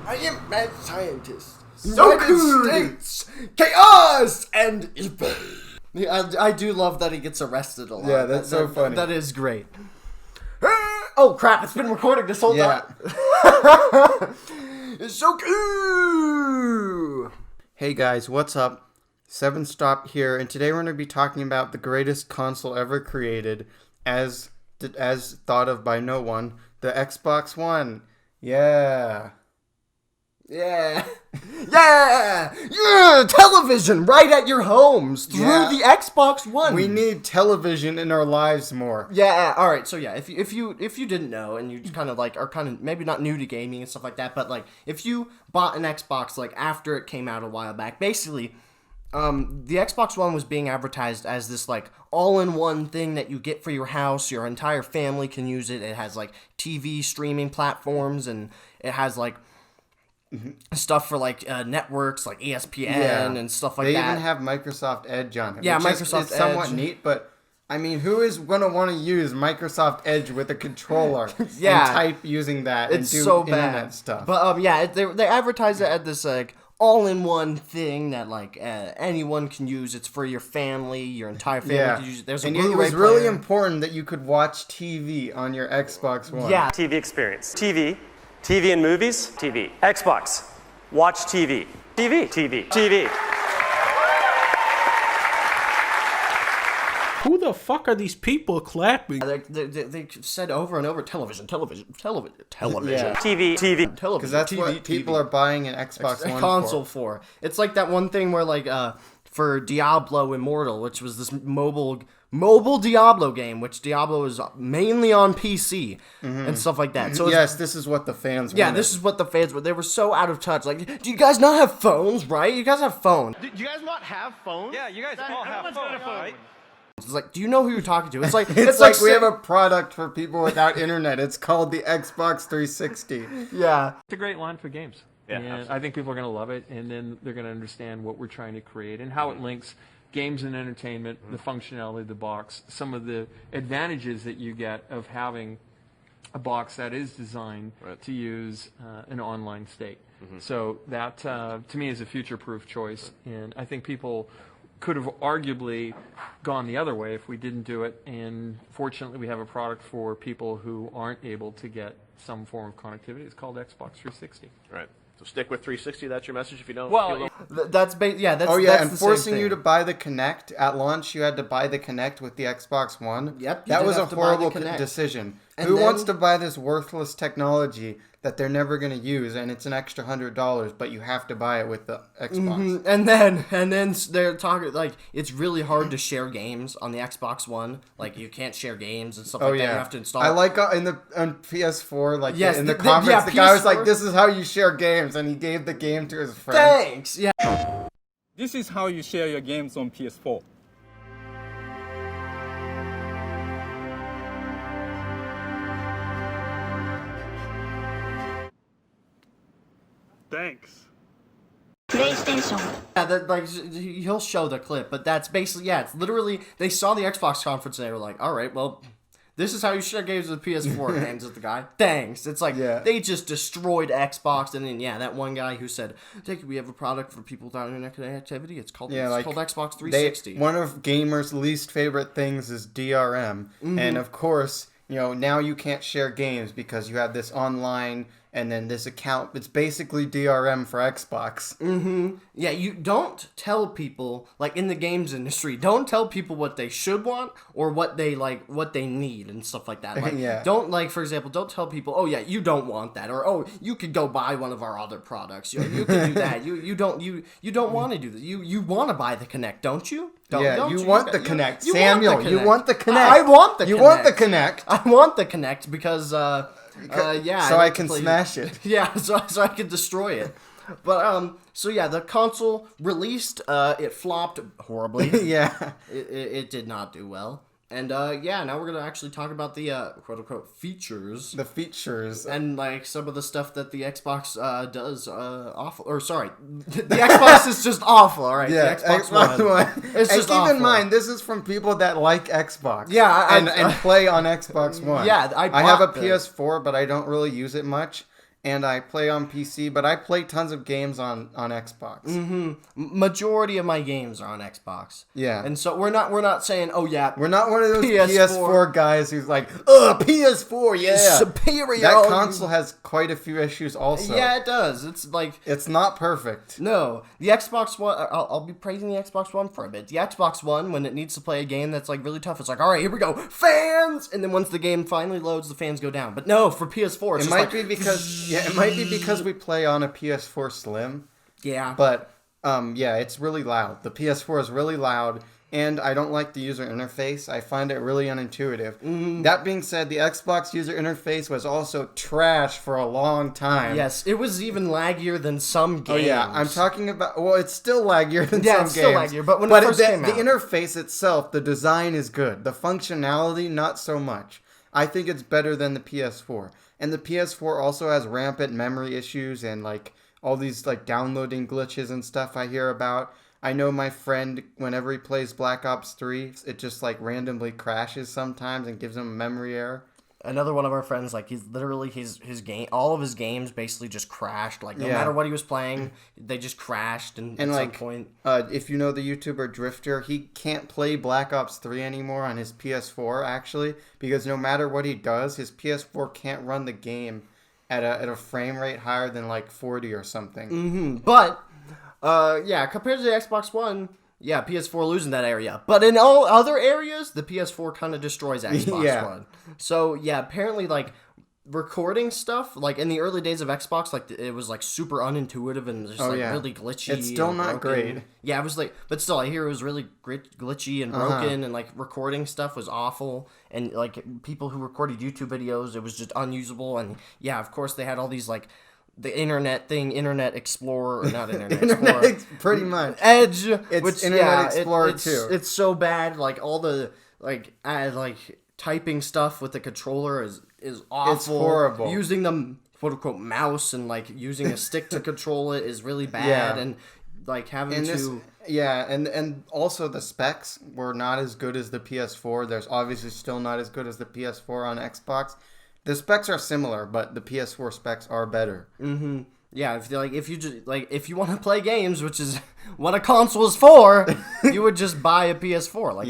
I am mad scientist. So United cool. States, chaos and evil. Yeah, I do love that he gets arrested a lot. Yeah, that's so funny. That is great. Oh crap! It's been recording this whole time. It's so cool. Hey guys, what's up? Seven Stop here, and today we're going to be talking about the greatest console ever created, as thought of by no one, the Xbox One. Yeah. Television right at your homes through the Xbox One. We need television in our lives more. Yeah. All right. So yeah, if you didn't know and you kind of like are kind of maybe not new to gaming and stuff like that, but like if you bought an Xbox like after it came out a while back, basically, the Xbox One was being advertised as this like all-in-one thing that you get for your house. Your entire family can use it. It has like TV streaming platforms and it has like stuff for like networks like ESPN and stuff like that. They even have Microsoft Edge on it. Yeah, Microsoft Edge. It's somewhat neat, but I mean, who is going to want to use Microsoft Edge with a controller and type using that and do so internet bad stuff? But they advertise it as this like all-in-one thing that like anyone can use. It's for your family, your entire family can use it. There's a Blu-ray it was player. really important that you could watch TV on your Xbox One. Yeah. TV experience. TV and movies. TV. Xbox. Watch TV. TV. Who the fuck are these people clapping? They said over and over, television. Yeah. TV. Because that's what people are buying an Xbox One console for. It's like that one thing where like for Diablo Immortal, which was this mobile Diablo game, which Diablo is mainly on PC and stuff like that. So yes, this is what the fans yeah, wanted. this is what the fans were. They were so out of touch. Like, do you guys not have phones, right? You guys have phones. Do you guys not have phones? Yeah, you guys all have phones, right? It's like, do you know who you're talking to? It's like it's like we have a product for people without internet. It's called the Xbox 360. Yeah. It's a great line for games. Yeah, and absolutely. I think people are going to love it, and then they're going to understand what we're trying to create and how it links games and entertainment, the functionality of the box, some of the advantages that you get of having a box that is designed to use an online state. So that, to me, is a future-proof choice, and I think people could have arguably gone the other way if we didn't do it, and fortunately we have a product for people who aren't able to get some form of connectivity. It's called Xbox 360. Right. So stick with 360. That's your message. If you don't, Well, That's that's and the forcing same you to thing. buy the Kinect at launch. You had to buy the Kinect with the Xbox One. Yep, you that did was a have to buy the horrible Kinect. decision. And Who then- wants to buy this worthless technology that they're never going to use, and it's an extra $100, but you have to buy it with the Xbox? And then they're talking like it's really hard to share games on the Xbox One. Like you can't share games and stuff like that. You have to install. I like on PS4, like Yes, in the the conference, the guy was like, PS4. "This is how you share games," and he gave the game to his friend. Thanks. Yeah. This is how you share your games on PS4. Thanks. Yeah, like he'll show the clip, but that's basically it's literally they saw the Xbox conference and they were like, all right, well, this is how you share games with PS4. Hands at the guy. Thanks. It's like they just destroyed Xbox, and then that one guy who said, we have a product for people without internet connectivity. It's called Xbox 360. One of gamers' least favorite things is DRM, and of course, now you can't share games because you have this online. And then this account, it's basically DRM for Xbox. Yeah, you don't tell people, like in the games industry, don't tell people what they should want or what they need and stuff like that. Like, don't, like, for example, don't tell people, oh yeah, you don't want that, or oh, you could go buy one of our other products. You can do that. You don't want to do that. You want to buy the Kinect, don't you? You want the Kinect. You Samuel, want the you Kinect. want the Kinect. I want the Kinect. You want the Kinect. I want the Kinect because, so I I can smash it. Yeah, so I can destroy it. But the console released. It flopped horribly. Yeah, it did not do well. And now we're gonna actually talk about the quote unquote features. The features and like some of the stuff that the Xbox does awful. Or sorry, the Xbox is just awful. All right, yeah, the Xbox One. It's just keep awful. in mind, this is from people that like Xbox. Yeah, and play on Xbox One. Yeah, I have a bought the- PS4, but I don't really use it much. and I play on PC, but I play tons of games on Xbox. Majority of my games are on Xbox. Yeah. And so we're not saying, oh yeah, We're not one of those PS4 PS4 guys who's like, ugh, PS4, yeah. superior. That console has quite a few issues also. Yeah, it does. It's like... It's not perfect. No. The Xbox One, I'll be praising the Xbox One for a bit. The Xbox One, when it needs to play a game that's like really tough, it's like, all right, here we go, fans! And then once the game finally loads, the fans go down. But no, for PS4, it's It might be because we play on a PS4 Slim. Yeah. But yeah, it's really loud. The PS4 is really loud, and I don't like the user interface. I find it really unintuitive. That being said, the Xbox user interface was also trash for a long time. Yes, it was even laggier than some games. Oh yeah, I'm talking about. Well, it's still laggier than some games. Yeah, it's still laggier, but when it first came out, the interface itself, the design is good. The functionality, not so much. I think it's better than the PS4. And the PS4 also has rampant memory issues and like all these like downloading glitches and stuff I hear about. I know my friend, whenever he plays Black Ops 3, it just like randomly crashes sometimes and gives him a memory error. Another one of our friends, like he's literally his game, all of his games basically just crashed. Like no matter what he was playing, they just crashed. And at like, some point, if you know the YouTuber Drifter, he can't play Black Ops 3 anymore on his PS4 actually, because no matter what he does, his PS4 can't run the game at a frame rate higher than like 40 or something. But yeah, compared to the Xbox One. Yeah, PS4 losing that area. But in all other areas, the PS4 kind of destroys Xbox One. So, yeah, apparently, like, recording stuff, like, in the early days of Xbox, like, it was, like, super unintuitive and just, really glitchy. It's still not great. Yeah, it was, like, but still, I hear it was really glitchy and broken, and, like, recording stuff was awful. And, like, people who recorded YouTube videos, it was just unusable. And, yeah, of course, they had all these, like, the Internet Explorer, or not Internet Explorer. Pretty much. Edge. It's which, Internet Explorer too. It's so bad. Like, all the, like typing stuff with the controller is awful. It's horrible. Using the quote-unquote mouse and, like, using a stick to control it is really bad. Yeah. And, like, having and also the specs were not as good as the PS4. There's obviously still not as good as the PS4 on Xbox. The specs are similar, but the PS4 specs are better. Yeah, if you want to play games, which is what a console is for, you would just buy a PS4. Like,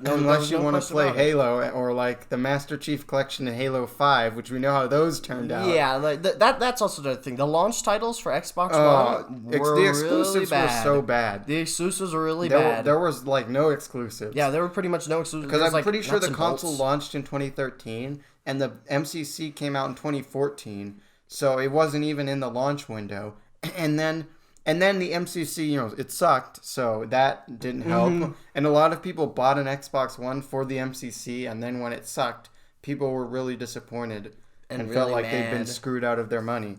unless you want to play Halo or like the Master Chief Collection and Halo 5, which we know how those turned out. Yeah, like that's also the thing. The launch titles for Xbox One were the exclusives really were so bad. The exclusives were really bad. There was like no exclusives. Yeah, there were pretty much no exclusives. Because I'm pretty sure the nuts and console bolts. launched in 2013 and the MCC came out in 2014. So it wasn't even in the launch window. And then the MCC, it sucked. So that didn't help. And a lot of people bought an Xbox One for the MCC. And then when it sucked, people were really disappointed and really felt like mad. they'd been screwed out of their money.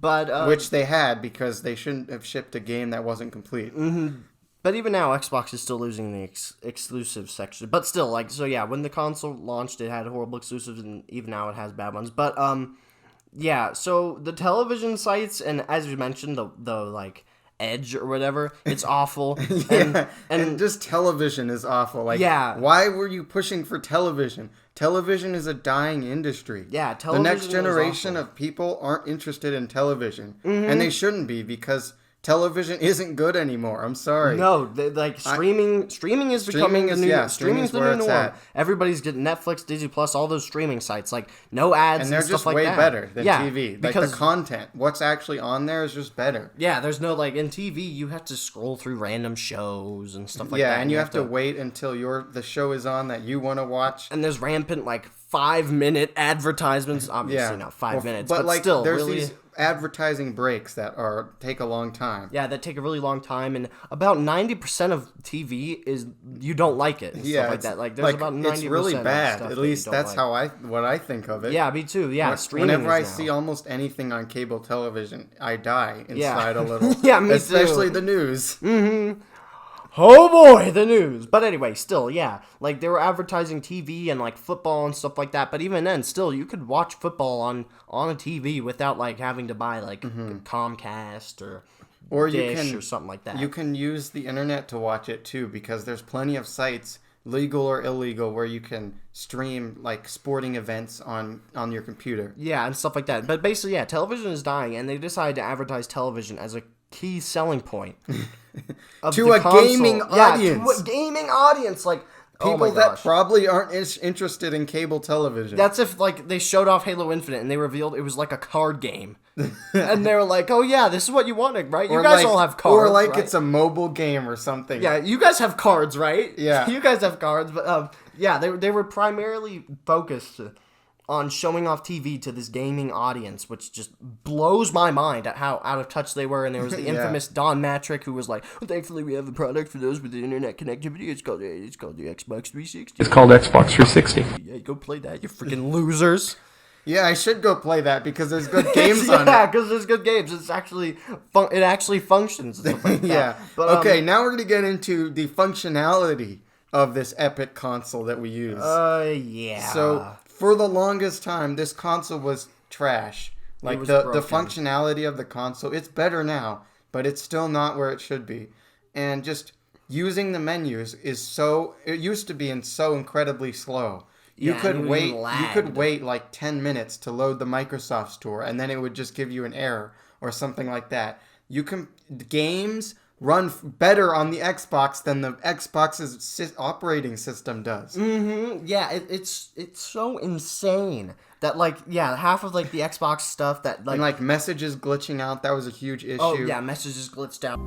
But Which they had, because they shouldn't have shipped a game that wasn't complete. But even now, Xbox is still losing the exclusive section. But still, like, so yeah, when the console launched, it had horrible exclusives, and even now it has bad ones. But yeah, so the television sites, and as you mentioned, the like Edge or whatever, it's awful. And just television is awful. Like, yeah. Why were you pushing for television? Television is a dying industry. Yeah, television. The next generation of people aren't interested in television, and they shouldn't be, because television isn't good anymore. I'm sorry. No, streaming is becoming the new. Streaming's the new norm. Everybody's getting Netflix, Disney Plus, all those streaming sites. Like, no ads and they're stuff just like way that. better than TV. Like, because the content, what's actually on there is just better. Yeah, there's no, like, in TV you have to scroll through random shows and stuff like that. Yeah, and you have to wait until the show is on that you want to watch. And there's rampant, like, 5-minute advertisements. Obviously not 5 minutes, but like, still, there's really. These advertising breaks that take a long time. Yeah, that take a really long time, and about 90% of TV is you don't like it. And stuff like that. Like, there's about 90%. It's really bad. Of At least that's like. what I think of it. Yeah, me too. Yeah, streaming. Whenever I now. see almost anything on cable television, I die inside a little. Yeah, me Especially too. the news. Oh boy, the news. But anyway, still, yeah. Like, they were advertising TV and, like, football and stuff like that. But even then, still, you could watch football on a TV without, like, having to buy, like, Comcast or Dish or something like that. You can use the internet to watch it, too, because there's plenty of sites legal or illegal, where you can stream like sporting events on your computer. Yeah, and stuff like that. But basically, yeah, television is dying, and they decided to advertise television as a key selling point of To the a console. gaming audience. To a gaming audience, like People that probably aren't interested in cable television. That's if like they showed off Halo Infinite and they revealed it was like a card game, and they were like, "Oh yeah, this is what you wanted, right? You guys all have cards, or like right? It's a mobile game or something." Yeah, you guys have cards, right? Yeah, you guys have cards, but yeah, they were primarily focused on showing off TV to this gaming audience, which just blows my mind at how out of touch they were. And there was the infamous Don Matrick, who was like, well, "Thankfully, we have a product for those with the internet connectivity. It's called the Xbox 360. It's called Xbox 360. Yeah, go play that, you freaking losers." Yeah, I should go play that because there's good games on it. Yeah, because there's good games. It's actually it actually functions. And stuff like that. Yeah. But, okay, now we're gonna get into the functionality of this epic console that we use. Yeah. So for the longest time, this console was trash. Like the functionality of the console, it's better now, but it's still not where it should be. And just using the menus it used to be so incredibly slow. You could wait like 10 minutes to load the Microsoft Store, and then it would just give you an error or something like that. Games run better on the Xbox than the Xbox's operating system does. Mm-hmm. Yeah, it's so insane that half of like the Xbox stuff that and like messages glitching out, that was a huge issue. Oh yeah, messages glitched out.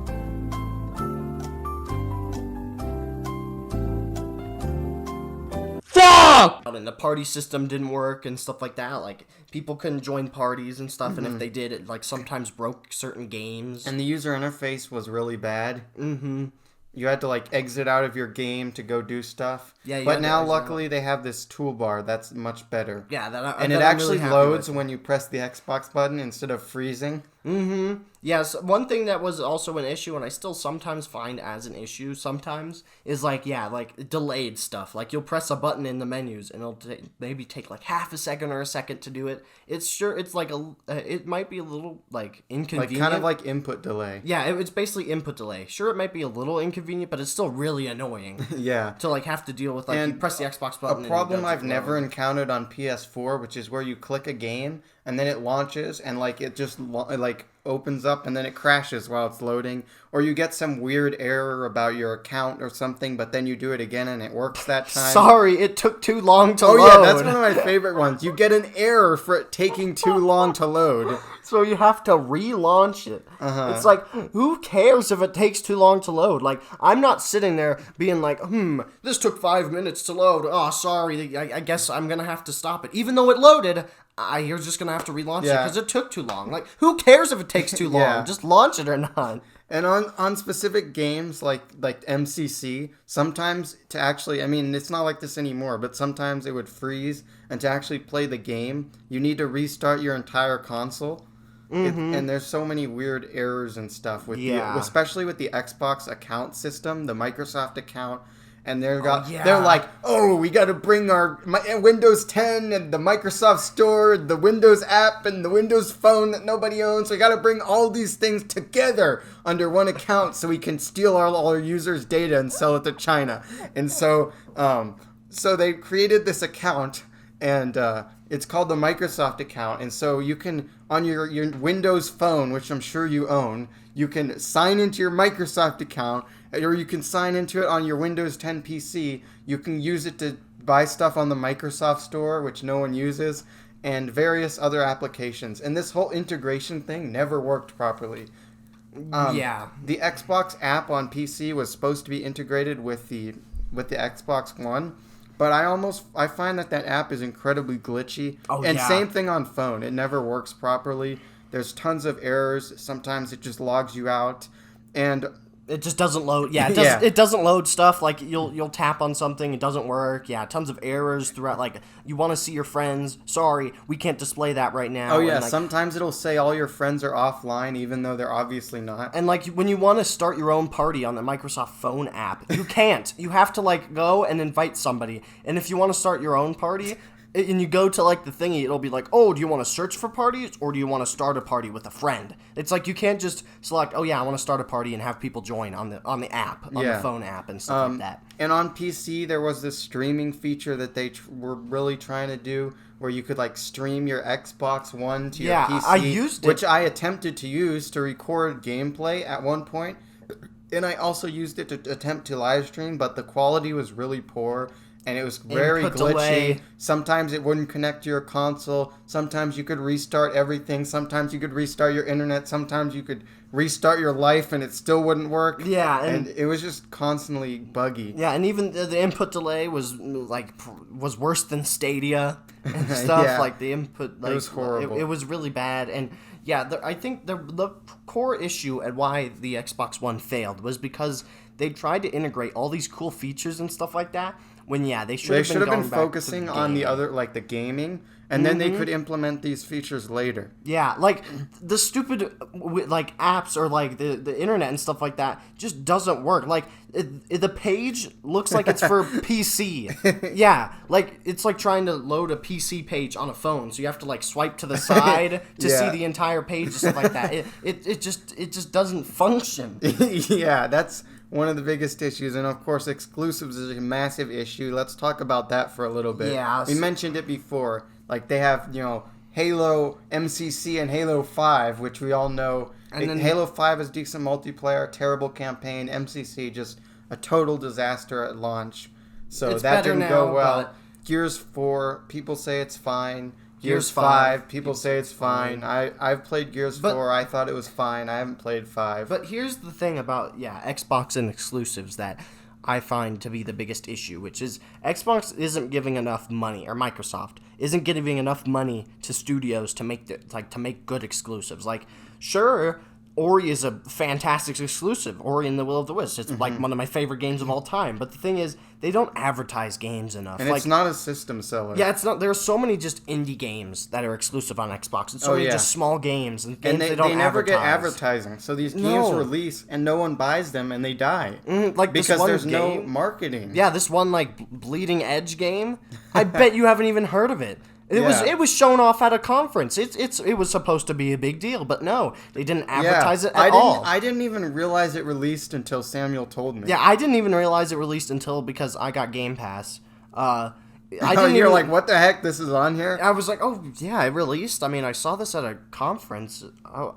Fuck! And the party system didn't work and stuff like that. Like people couldn't join parties and stuff, and if they did, it like sometimes broke certain games. And the user interface was really bad. Mm-hmm. You had to like exit out of your game to go do stuff. Yeah, but now luckily they have this toolbar that's much better. Yeah, and it actually loads when you press the Xbox button instead of freezing. Mm-hmm. Yes, one thing that was also an issue, and I still sometimes find as an issue sometimes, is like delayed stuff. Like you'll press a button in the menus, and it'll maybe take like half a second or a second to do it. It's like it might be a little like inconvenient. Like kind of like input delay. Yeah, it's basically input delay. Sure, it might be a little inconvenient, but it's still really annoying. Yeah. To like have to deal with you press the Xbox button. A problem I've never encountered on PS4, which is where you click a game and then it launches and like it just opens up and then it crashes while it's loading, or you get some weird error about your account or something, but then you do it again and it works that time. Sorry, it took too long to load. Oh yeah, that's one of my favorite ones. You get an error for it taking too long to load. So you have to relaunch it. Uh-huh. It's like, who cares if it takes too long to load? Like, I'm not sitting there being like, this took 5 minutes to load. Oh, sorry, I guess I'm going to have to stop it. Even though it loaded, you're just going to have to relaunch it because it took too long. Like, who cares if it takes too long? Yeah. Just launch it or not. And on specific games like MCC, sometimes to actually, I mean, it's not like this anymore, but sometimes it would freeze, and to actually play the game, you need to restart your entire console. Mm-hmm. And there's so many weird errors and stuff with especially with the Xbox account system, the Microsoft account. And they're like, oh, we got to bring our Windows 10 and the Microsoft Store, the Windows app, and the Windows Phone that nobody owns. We got to bring all these things together under one account so we can steal all our users' data and sell it to China. And so they created this account, and it's called the Microsoft account. And so you can, on your Windows Phone, which I'm sure you own, you can sign into your Microsoft account, or you can sign into it on your Windows 10 PC. You can use it to buy stuff on the Microsoft Store, which no one uses, and various other applications. And this whole integration thing never worked properly. The Xbox app on PC was supposed to be integrated with the Xbox One, but I find that app is incredibly glitchy. Same thing on phone. It never works properly. There's tons of errors. Sometimes it just logs you out, and it just doesn't load. Yeah, it doesn't load stuff. Like you'll tap on something, it doesn't work. Yeah, tons of errors throughout. Like you want to see your friends. Sorry, we can't display that right now. Oh yeah, sometimes it'll say all your friends are offline, even though they're obviously not. And like when you want to start your own party on the Microsoft Phone app, you can't. You have to like go and invite somebody. And if you want to start your own party, and you go to like the thingy, it'll be like, oh, do you want to search for parties or do you want to start a party with a friend? It's like you can't just select, oh yeah, I want to start a party and have people join on the app, on the phone app and stuff like that. And on PC, there was this streaming feature that they were really trying to do, where you could like stream your Xbox One to your PC. I used it, which I attempted to use to record gameplay at one point. And I also used it to attempt to live stream, but the quality was really poor, and it was very Input glitchy. delay. Sometimes it wouldn't connect to your console. Sometimes you could restart everything. Sometimes you could restart your internet. Sometimes you could restart your life, and it still wouldn't work. Yeah, and it was just constantly buggy. Yeah, and even the input delay was worse than Stadia and stuff. Yeah. Like the input, like, it was horrible. It was really bad, and yeah, I think the core issue at why the Xbox One failed was because they tried to integrate all these cool features and stuff like that. When they should have been focusing on the other, like the gaming, and then they could implement these features later. Yeah, like the stupid like apps or like the internet and stuff like that just doesn't work. Like the page looks like it's for PC. Yeah, like it's like trying to load a PC page on a phone, so you have to like swipe to the side to see the entire page and stuff like that. It just doesn't function. Yeah, that's one of the biggest issues, and of course exclusives is a massive issue. Let's talk about that for a little bit. Yeah, we mentioned it before. Like they have, Halo MCC and Halo 5, which we all know. And then Halo 5 is decent multiplayer, terrible campaign. MCC just a total disaster at launch. So that didn't go well. Gears 4, people say it's fine. Gears 5, people say it's fine. I've played Gears 4. I thought it was fine. I haven't played 5. But here's the thing about, Xbox and exclusives that I find to be the biggest issue, which is Xbox isn't giving enough money, or Microsoft isn't giving enough money to studios to make good exclusives. Like, sure, Ori is a fantastic exclusive. Ori and the Will of the Wisps. It's like one of my favorite games of all time. But the thing is, they don't advertise games enough. And it's not a system seller. Yeah, it's not. There are so many just indie games that are exclusive on Xbox. It's so many just small games and games they don't they never advertise. get advertising. So these games release and no one buys them and they die. Because there's no marketing. Yeah, this one like Bleeding Edge game. I bet you haven't even heard of it. It was shown off at a conference. It was supposed to be a big deal, but no, they didn't advertise it at all. I didn't even realize it released until Samuel told me. Yeah, I didn't even realize it released until because I got Game Pass. You're like, what the heck? This is on here? I was like, oh yeah, it released. I mean, I saw this at a conference.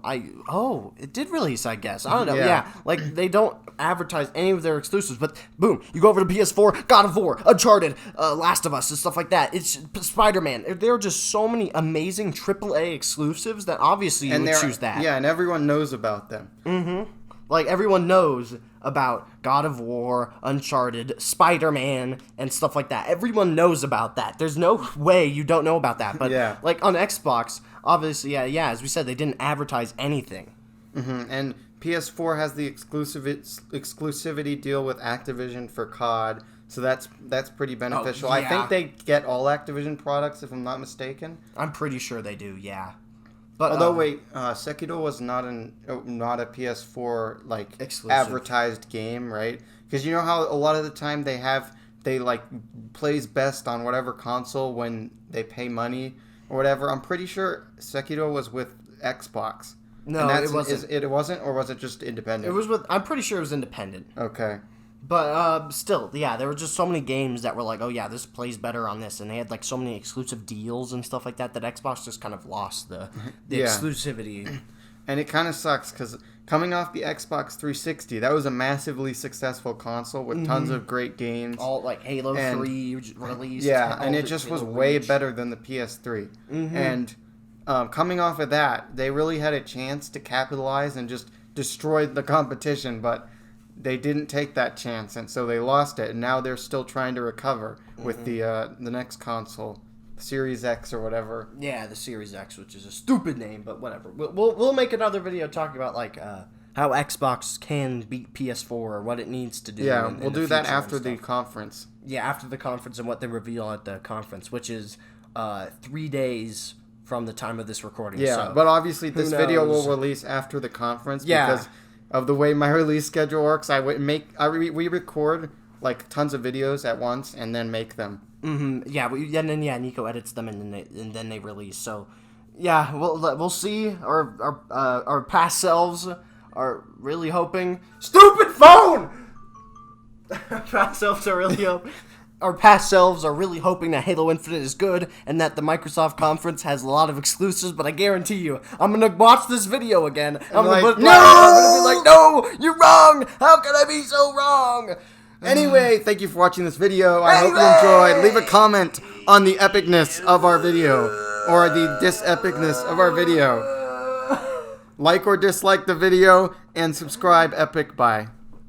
It did release. I guess I don't know. Yeah, like they don't advertise any of their exclusives, but boom, you go over to PS4, God of War, Uncharted, Last of Us, and stuff like that. It's Spider-Man. There are just so many amazing AAA exclusives that obviously you would choose that. Yeah, and everyone knows about them. Mm-hmm. Like, everyone knows about God of War, Uncharted, Spider-Man, and stuff like that. Everyone knows about that. There's no way you don't know about that. But, like, on Xbox, obviously, as we said, they didn't advertise anything. Mm-hmm. And PS4 has the exclusivity deal with Activision for COD, so that's pretty beneficial. I think they get all Activision products, if I'm not mistaken. I'm pretty sure they do, yeah. But, although Sekiro was not a PS4 like exclusive advertised game, right? Because you know how a lot of the time they like plays best on whatever console when they pay money or whatever. I'm pretty sure Sekiro was with Xbox. No, it wasn't. It wasn't, or was it just independent? It was with. I'm pretty sure it was independent. Okay. But still, there were just so many games that were like, oh yeah, this plays better on this, and they had like so many exclusive deals and stuff like that Xbox just kind of lost the exclusivity. And it kind of sucks because coming off the Xbox 360, that was a massively successful console with tons of great games. All like Halo 3 released. Yeah, and it just was way better than the PS3. Mm-hmm. And coming off of that, they really had a chance to capitalize and just destroy the competition, but they didn't take that chance, and so they lost it, and now they're still trying to recover with the next console, Series X or whatever. Yeah, the Series X, which is a stupid name, but whatever. We'll make another video talking about like how Xbox can beat PS4 or what it needs to do. Yeah, we'll do that after the conference. Yeah, after the conference and what they reveal at the conference, which is 3 days from the time of this recording. Yeah, so but obviously this video will release after the conference because of the way my release schedule works. We record like tons of videos at once and then make them. Yeah, and then Nico edits them and then they release. So yeah, we'll see. Our past selves are really hoping. Stupid phone. Past selves are really hoping. Our past selves are really hoping that Halo Infinite is good and that the Microsoft conference has a lot of exclusives, but I guarantee you, I'm going to watch this video again. I'm going to be like, no, you're wrong. How can I be so wrong? Anyway, thank you for watching this video. I hope you enjoyed. Leave a comment on the epicness of our video or the dis-epicness of our video. Like or dislike the video and subscribe. Epic. Bye.